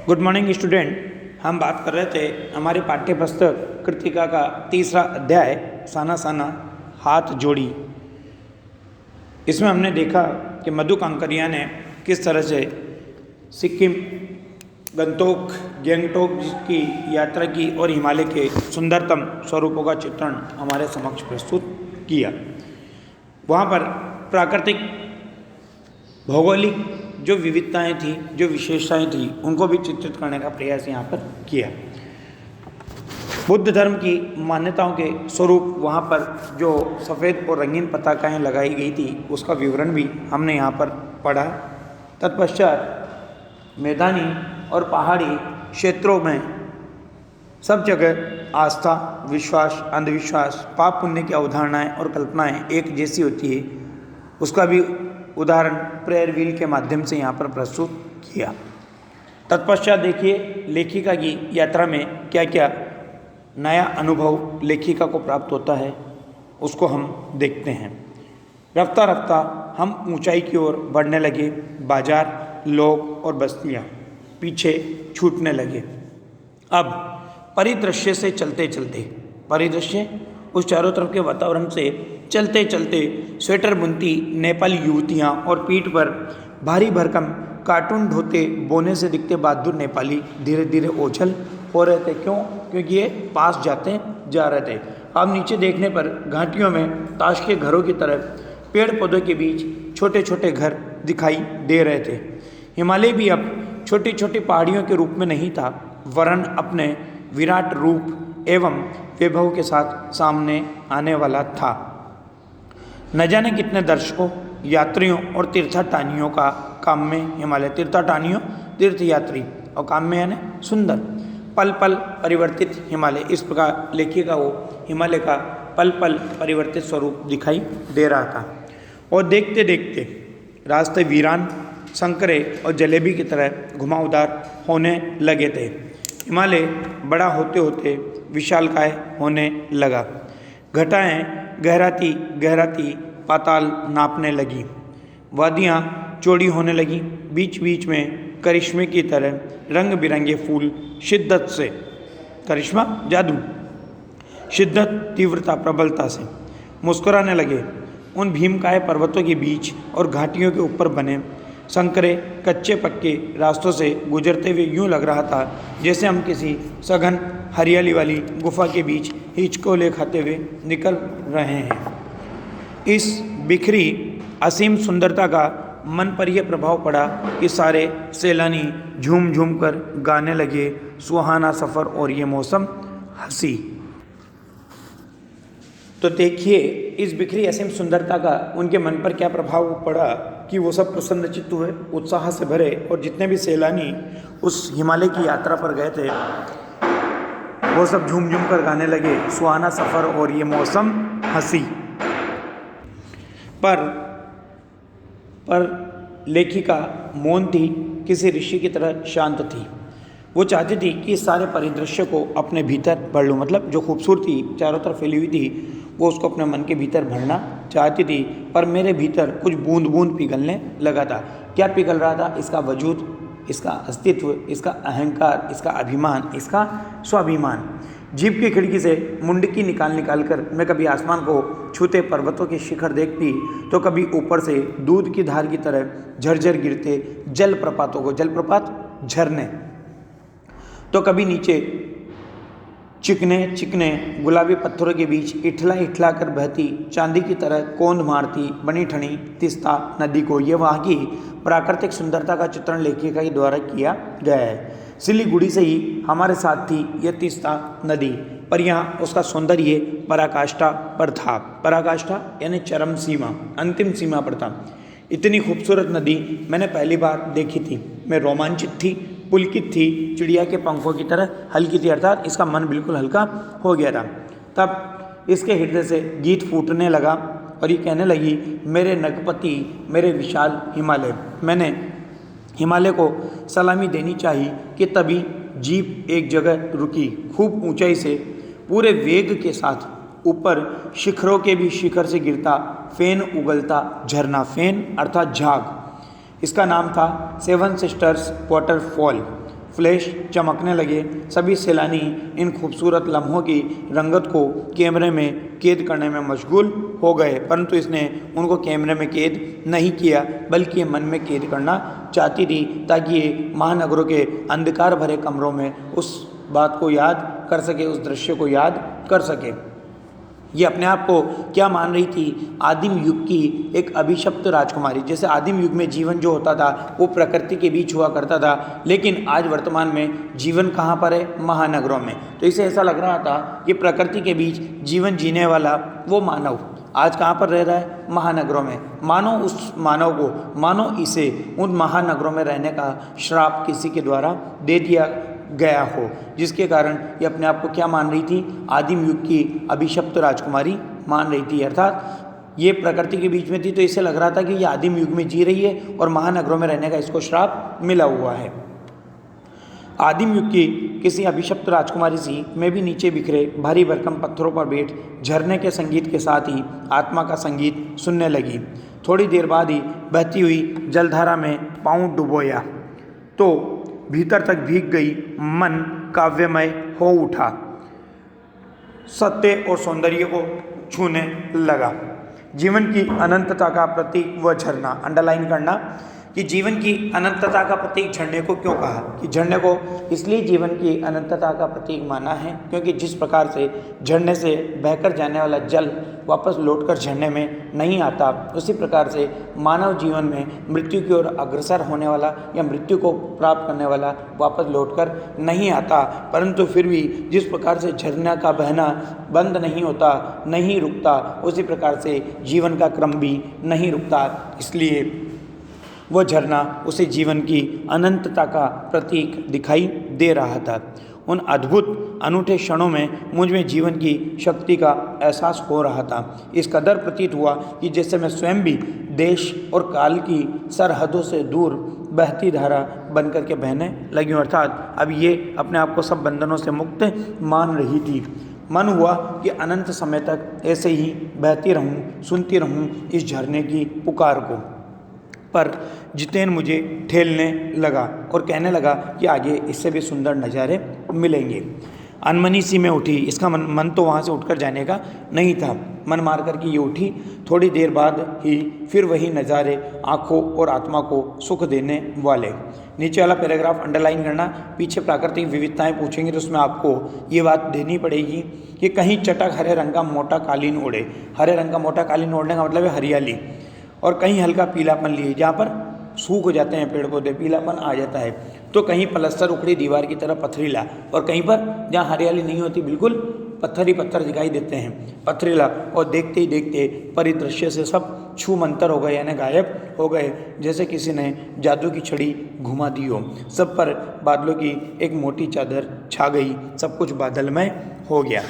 Good morning student. हम बात कर रहे थे हमारी पाठ्य पुस्तक कृतिका का तीसरा अध्याय साना साना हाथ जोड़ी। इसमें हमने देखा कि मधु कांकरिया ने किस तरह से सिक्किम गंगटोक की यात्रा की और हिमालय के सुंदरतम स्वरूपों का चित्रण हमारे समक्ष प्रस्तुत किया। वहाँ पर प्राकृतिक भौगोलिक जो विविधताएं थी, जो विशेषताएं थी, उनको भी चित्रित करने का प्रयास यहाँ पर किया। बुद्ध धर्म की मान्यताओं के स्वरूप वहाँ पर जो सफ़ेद और रंगीन पताकाएं लगाई गई थी उसका विवरण भी हमने यहाँ पर पढ़ा। तत्पश्चात मैदानी और पहाड़ी क्षेत्रों में सब जगह आस्था, विश्वास, अंधविश्वास, पाप पुण्य की अवधारणाएं और कल्पनाएं एक जैसी होती है, उसका भी उदाहरण प्रेयर व्हील के माध्यम से यहाँ पर प्रस्तुत किया। तत्पश्चात देखिए लेखिका की यात्रा में क्या क्या नया अनुभव लेखिका को प्राप्त होता है, उसको हम देखते हैं। रफ्ता रफ्ता हम ऊंचाई की ओर बढ़ने लगे। बाजार, लोग और बस्तियाँ पीछे छूटने लगे। अब परिदृश्य से चलते चलते, परिदृश्य उस चारों तरफ के वातावरण से चलते चलते स्वेटर बुनती नेपाली युवतियाँ और पीठ पर भारी भरकम कार्टून ढोते बोने से दिखते बहादुर नेपाली धीरे धीरे ओझल हो रहे थे। क्यों? क्योंकि ये पास जाते जा रहे थे। अब नीचे देखने पर घाटियों में ताश के घरों की तरह पेड़ पौधों के बीच छोटे छोटे घर दिखाई दे रहे थे। हिमालय भी अब छोटी छोटी पहाड़ियों के रूप में नहीं था, वरन अपने विराट रूप एवं वैभव के साथ सामने आने वाला था। न जाने कितने दर्शकों, यात्रियों और तीर्थाटानियों का काम में हिमालय, तीर्थाटानियों तीर्थयात्री और काम में यानी सुंदर, पल पल परिवर्तित हिमालय। इस प्रकार लेखिका को हिमालय का पल पल परिवर्तित स्वरूप दिखाई दे रहा था। और देखते देखते रास्ते वीरान, संकरे और जलेबी की तरह घुमावदार होने लगे थे। हिमालय बड़ा होते होते विशालकाय होने लगा। घटाएं गहराती गहराती पाताल नापने लगी। वादियाँ चौड़ी होने लगी। बीच बीच में करिश्मे की तरह रंग बिरंगे फूल शिद्दत से, करिश्मा जादू, शिद्दत तीव्रता प्रबलता से मुस्कुराने लगे। उन भीमकाय पर्वतों के बीच और घाटियों के ऊपर बने संकरे कच्चे पक्के रास्तों से गुजरते हुए यूँ लग रहा था जैसे हम किसी सघन हरियाली वाली गुफा के बीच हिचकोले खाते हुए निकल रहे हैं। इस बिखरी असीम सुंदरता का मन पर यह प्रभाव पड़ा कि सारे सैलानी झूम झूम कर गाने लगे, सुहाना सफ़र और ये मौसम हंसी। तो देखिए इस बिखरी असीम सुंदरता का उनके मन पर क्या प्रभाव पड़ा कि वो सब प्रसन्नचित्त हुए, उत्साह से भरे, और जितने भी सैलानी उस हिमालय की यात्रा पर गए थे वो सब झूम झूम कर गाने लगे, सुहाना सफ़र और ये मौसम हंसी। पर लेखिका मौन थी, किसी ऋषि की तरह शांत थी। वो चाहती थी कि इस सारे परिदृश्य को अपने भीतर भर लूँ, मतलब जो खूबसूरती चारों तरफ फैली हुई थी वो उसको अपने मन के भीतर भरना चाहती थी। पर मेरे भीतर कुछ बूंद बूंद पिघलने लगा था। क्या पिघल रहा था? इसका वजूद, इसका अस्तित्व, इसका अहंकार, इसका अभिमान, इसका स्वाभिमान। जीभ की खिड़की से मुंडकी निकाल कर मैं कभी आसमान को छूते पर्वतों के शिखर देखती, तो कभी ऊपर से दूध की धार की तरह झरझर गिरते जलप्रपातों को, जलप्रपात झरने, तो कभी नीचे चिकने चिकने गुलाबी पत्थरों के बीच इठला इठला कर बहती चांदी की तरह कोंद मारती बनी ठनी तीस्ता नदी को। ये वहाँ की प्राकृतिक सुंदरता का चित्रण लेखिका के द्वारा किया गया है। सिलीगुड़ी से ही हमारे साथ थी यह तीस्ता नदी, पर यहाँ उसका सौंदर्य पराकाष्ठा पर था। पराकाष्ठा यानी चरम सीमा, अंतिम सीमा पर था। इतनी खूबसूरत नदी मैंने पहली बार देखी थी। मैं रोमांचित थी, पुलकित थी, चिड़िया के पंखों की तरह हल्की थी, अर्थात इसका मन बिल्कुल हल्का हो गया था। तब इसके हृदय से गीत फूटने लगा और ये कहने लगी, मेरे नगपति, मेरे विशाल हिमालय। मैंने हिमालय को सलामी देनी चाहिए कि तभी जीप एक जगह रुकी। खूब ऊंचाई से पूरे वेग के साथ ऊपर शिखरों के भी शिखर से गिरता फेन उगलता झरना, फेन अर्थात झाग। इसका नाम था सेवन सिस्टर्स वाटरफॉल। फ्लैश चमकने लगे। सभी सैलानी इन खूबसूरत लम्हों की रंगत को कैमरे में कैद करने में मशगूल हो गए, परंतु इसने उनको कैमरे में कैद नहीं किया, बल्कि मन में कैद करना चाहती थी, ताकि ये महानगरों के अंधकार भरे कमरों में उस बात को याद कर सके, उस दृश्य को याद कर सके। ये अपने आप को क्या मान रही थी? आदिम युग की एक अभिशप्त राजकुमारी। जैसे आदिम युग में जीवन जो होता था वो प्रकृति के बीच हुआ करता था, लेकिन आज वर्तमान में जीवन कहाँ पर है? महानगरों में। तो इसे ऐसा लग रहा था कि प्रकृति के बीच जीवन जीने वाला वो मानव आज कहाँ पर रह रहा है? महानगरों में। मानो उस मानव को, मानो इसे उन महानगरों में रहने का श्राप किसी के द्वारा दे दिया गया हो, जिसके कारण ये अपने आप को क्या मान रही थी? आदिम युग की अभिशप्त राजकुमारी मान रही थी। अर्थात ये प्रकृति के बीच में थी, तो इसे लग रहा था कि ये आदिम युग में जी रही है और महानगरों में रहने का इसको श्राप मिला हुआ है। आदिम युग की किसी अभिशप्त राजकुमारी सी मैं भी नीचे बिखरे भारी भरकम पत्थरों पर बैठ झरने के संगीत के साथ ही आत्मा का संगीत सुनने लगी। थोड़ी देर बाद ही बहती हुई जलधारा में पाँव डुबोया तो भीतर तक भीग गई मन काव्यमय हो उठा, सत्य और सौंदर्य को छूने लगा। जीवन की अनंतता का प्रतीक वह झरना। अंडरलाइन करना कि जीवन की अनंतता का प्रतीक झरने को क्यों कहा? कि झरने को इसलिए जीवन की अनंतता का प्रतीक माना है क्योंकि जिस प्रकार से झरने से बहकर जाने वाला जल वापस लौटकर झरने में नहीं आता, उसी प्रकार से मानव जीवन में मृत्यु की ओर अग्रसर होने वाला या मृत्यु को प्राप्त करने वाला वापस लौटकर नहीं आता। परंतु फिर भी जिस प्रकार से झरना का बहना बंद नहीं होता, नहीं रुकता, उसी प्रकार से जीवन का क्रम भी नहीं रुकता। इसलिए वह झरना उसे जीवन की अनंतता का प्रतीक दिखाई दे रहा था। उन अद्भुत अनूठे क्षणों में मुझ में जीवन की शक्ति का एहसास हो रहा था। इस कदर प्रतीत हुआ कि जैसे मैं स्वयं भी देश और काल की सरहदों से दूर बहती धारा बनकर के बहने लगी हूँ। अर्थात अब ये अपने आप को सब बंधनों से मुक्त मान रही थी। मन हुआ कि अनंत समय तक ऐसे ही बहती रहूं, सुनती रहूं इस झरने की पुकार को। पर जितेन मुझे ठेलने लगा और कहने लगा कि आगे इससे भी सुंदर नज़ारे मिलेंगे। अनमनी सी में उठी। इसका मन तो वहाँ से उठकर जाने का नहीं था। मन मार कर के ये उठी। थोड़ी देर बाद ही फिर वही नज़ारे आँखों और आत्मा को सुख देने वाले। नीचे वाला पैराग्राफ अंडरलाइन करना। पीछे प्राकृतिक विविधताएं पूछेंगे तो उसमें आपको ये बात देनी पड़ेगी कि कहीं चटक हरे रंग का मोटा कालीन ओढ़े। हरे रंग का मोटा कालीन ओढ़ने का मतलब है हरियाली। और कहीं हल्का पीलापन लिए, जहाँ पर सूख हो जाते हैं पेड़ पौधे, पीलापन आ जाता है। तो कहीं पलस्तर उखड़ी दीवार की तरह पथरीला, और कहीं पर जहाँ हरियाली नहीं होती बिल्कुल पत्थर ही पत्थर दिखाई देते हैं, पथरीला। और देखते ही देखते परिदृश्य से सब छू मंतर हो गए, यानी गायब हो गए, जैसे किसी ने जादू की छड़ी घुमा दी हो। सब पर बादलों की एक मोटी चादर छा गई। सब कुछ बादलमय हो गया।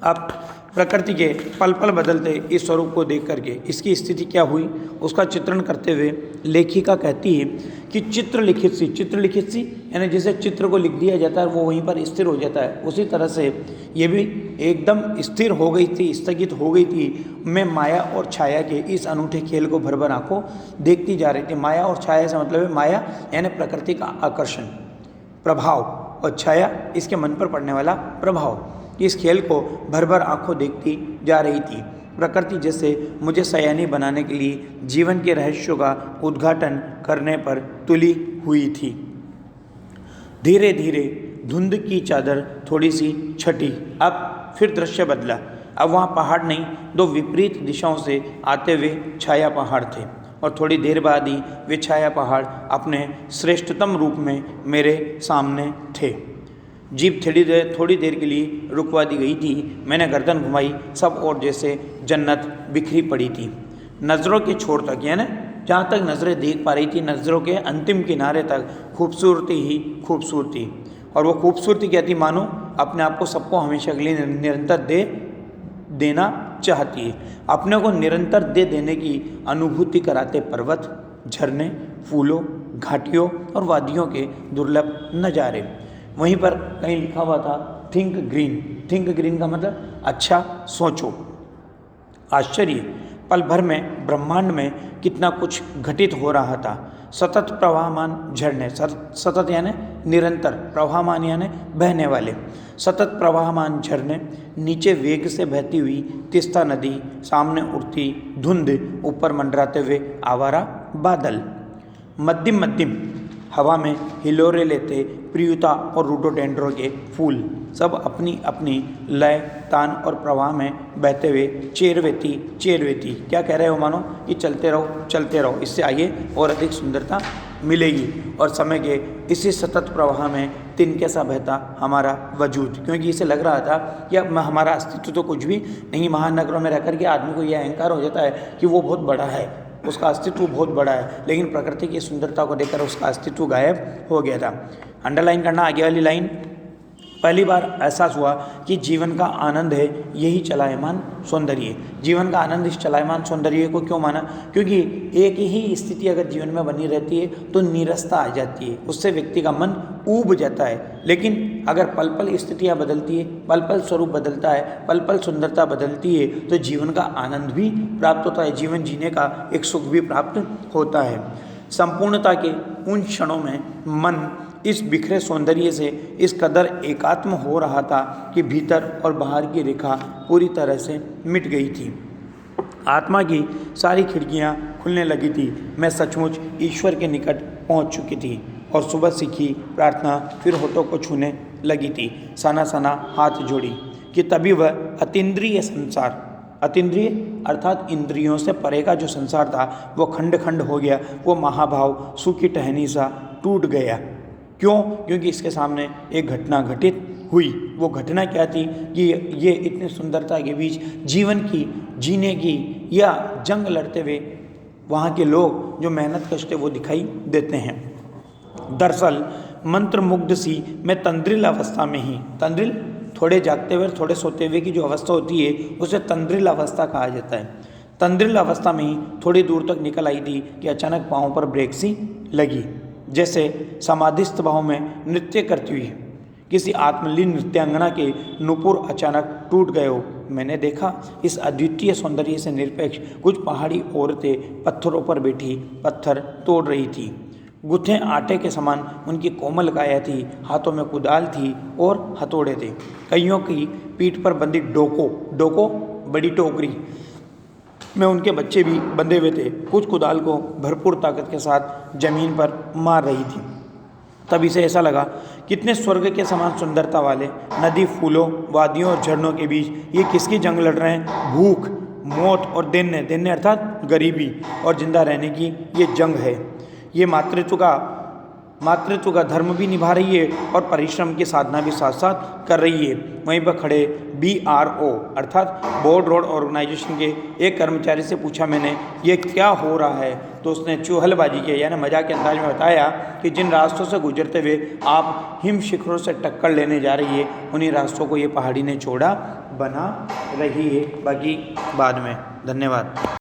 अब प्रकृति के पल पल बदलते इस स्वरूप को देख करके इसकी स्थिति क्या हुई, उसका चित्रण करते हुए लेखिका कहती है कि चित्रलिखित सी यानी जैसे चित्र को लिख दिया जाता है वो वहीं पर स्थिर हो जाता है, उसी तरह से ये भी एकदम स्थिर हो गई थी, स्थगित हो गई थी। मैं माया और छाया के इस अनूठे खेल को भर भर आंखों देखती जा रही थी। माया और छाया से मतलब है माया यानी प्रकृति का आकर्षण प्रभाव, और छाया इसके मन पर पड़ने वाला प्रभाव। इस खेल को भर भर आंखों देखती जा रही थी। प्रकृति जैसे मुझे सयानी बनाने के लिए जीवन के रहस्यों का उद्घाटन करने पर तुली हुई थी। धीरे धीरे धुंध की चादर थोड़ी सी छटी। अब फिर दृश्य बदला। अब वहाँ पहाड़ नहीं, दो विपरीत दिशाओं से आते हुए छाया पहाड़ थे, और थोड़ी देर बाद ही वे छाया पहाड़ अपने श्रेष्ठतम रूप में मेरे सामने थे। जीप थोड़ी देर के लिए रुकवा दी गई थी। मैंने गर्दन घुमाई। सब और जैसे जन्नत बिखरी पड़ी थी। नज़रों के छोर तक, यानी जहाँ तक नज़रें देख पा रही थी, नज़रों के अंतिम किनारे तक खूबसूरती ही खूबसूरती। और वो खूबसूरती क्या थी? मानो अपने आप को सबको हमेशा के लिए निरंतर देना चाहती है। अपने को निरंतर दे देने की अनुभूति कराते पर्वत, झरने, फूलों, घाटियों और वादियों के दुर्लभ नज़ारे। वहीं पर कहीं लिखा हुआ था थिंक ग्रीन। थिंक ग्रीन का मतलब अच्छा सोचो। आश्चर्य, पल भर में ब्रह्मांड में कितना कुछ घटित हो रहा था। सतत प्रवाहमान झरने, सतत यानी निरंतर, प्रवाहमान यानी बहने वाले, सतत प्रवाहमान झरने, नीचे वेग से बहती हुई तीस्ता नदी, सामने उड़ती धुंध, ऊपर मंडराते हुए आवारा बादल, मध्यम मध्यम हवा में हिलोरे लेते प्रियुता और रोडोडेंड्रोन के फूल, सब अपनी अपनी लय, तान और प्रवाह में बहते हुए चेरवेती चेरवेती। क्या कह रहे हो मानो कि चलते रहो, इससे आगे और अधिक सुंदरता मिलेगी। और समय के इसी सतत प्रवाह में तिनके सा बहता हमारा वजूद, क्योंकि इसे लग रहा था कि अब हमारा अस्तित्व तो कुछ भी नहीं, महानगरों में रहकर के आदमी को यह अहंकार हो जाता है कि वो बहुत बड़ा है, उसका अस्तित्व बहुत बड़ा है, लेकिन प्रकृति की सुंदरता को देखकर उसका अस्तित्व गायब हो गया था। अंडरलाइन करना आगे वाली लाइन। पहली बार एहसास हुआ कि जीवन का आनंद है यही चलायमान सौंदर्य। जीवन का आनंद इस चलायमान सौंदर्य को क्यों माना? क्योंकि एक ही स्थिति अगर जीवन में बनी रहती है तो नीरसता आ जाती है, उससे व्यक्ति का मन ऊब जाता है। लेकिन अगर पल पल स्थितियाँ बदलती है, पल पल स्वरूप बदलता है, पल पल सुंदरता बदलती है, तो जीवन का आनंद भी प्राप्त होता है, जीवन जीने का एक सुख भी प्राप्त होता है। संपूर्णता के उन क्षणों में मन इस बिखरे सौंदर्य से इस कदर एकात्म हो रहा था कि भीतर और बाहर की रेखा पूरी तरह से मिट गई थी। आत्मा की सारी खिड़कियां खुलने लगी थी। मैं सचमुच ईश्वर के निकट पहुंच चुकी थी और सुबह सीखी प्रार्थना फिर होठों को छूने लगी थी। सना सना हाथ जोड़ी कि तभी वह अतीन्द्रिय संसार, अतीन्द्रिय अर्थात इंद्रियों से परे का जो संसार था वो खंड खंड हो गया, वो महाभाव सूखी टहनी सा टूट गया। क्यों? क्योंकि इसके सामने एक घटना घटित हुई। वो घटना क्या थी कि ये इतनी सुंदरता के बीच जीवन की जीने की या जंग लड़ते हुए वहाँ के लोग जो मेहनत कष्ट वो दिखाई देते हैं। दरअसल मंत्रमुग्ध सी मैं तंद्रिल अवस्था में ही, तंद्रिल थोड़े जागते हुए थोड़े सोते हुए की जो अवस्था होती है उसे तंद्रिल अवस्था कहा जाता है। तंद्रिल अवस्था में ही थोड़ी दूर तक निकल आई थी कि अचानक पाँव पर ब्रेक सी लगी, जैसे समाधिस्थ भाव में नृत्य करती हुई किसी आत्मलीन नृत्यांगना के नुपुर अचानक टूट गए हो। मैंने देखा इस अद्वितीय सौंदर्य से निरपेक्ष कुछ पहाड़ी औरतें पत्थरों पर बैठी पत्थर तोड़ रही थी। गुत्थे आटे के समान उनकी कोमल काया थी, हाथों में कुदाल थी और हथौड़े थे। कईयों की पीठ पर बंधी डोको बड़ी टोकरी में उनके बच्चे भी बंधे हुए थे। कुछ कुदाल को भरपूर ताकत के साथ जमीन पर मार रही थी। तब इसे ऐसा लगा कितने स्वर्ग के समान सुंदरता वाले नदी, फूलों, वादियों और झरनों के बीच ये किसकी जंग लड़ रहे हैं? भूख, मौत और देन्य अर्थात गरीबी और जिंदा रहने की ये जंग है। ये मातृत्व का धर्म भी निभा रही है और परिश्रम की साधना भी साथ साथ कर रही है। वहीं पर खड़े BRO अर्थात बोर्ड रोड ऑर्गेनाइजेशन के एक कर्मचारी से पूछा मैंने, ये क्या हो रहा है? तो उसने चुहलबाजी के यानी मजाक के अंदाज में बताया कि जिन रास्तों से गुजरते हुए आप हिम शिखरों से टक्कर लेने जा रही है उन्हीं रास्तों को ये पहाड़ी ने चौड़ा बना रही है। बाकी बाद में। धन्यवाद।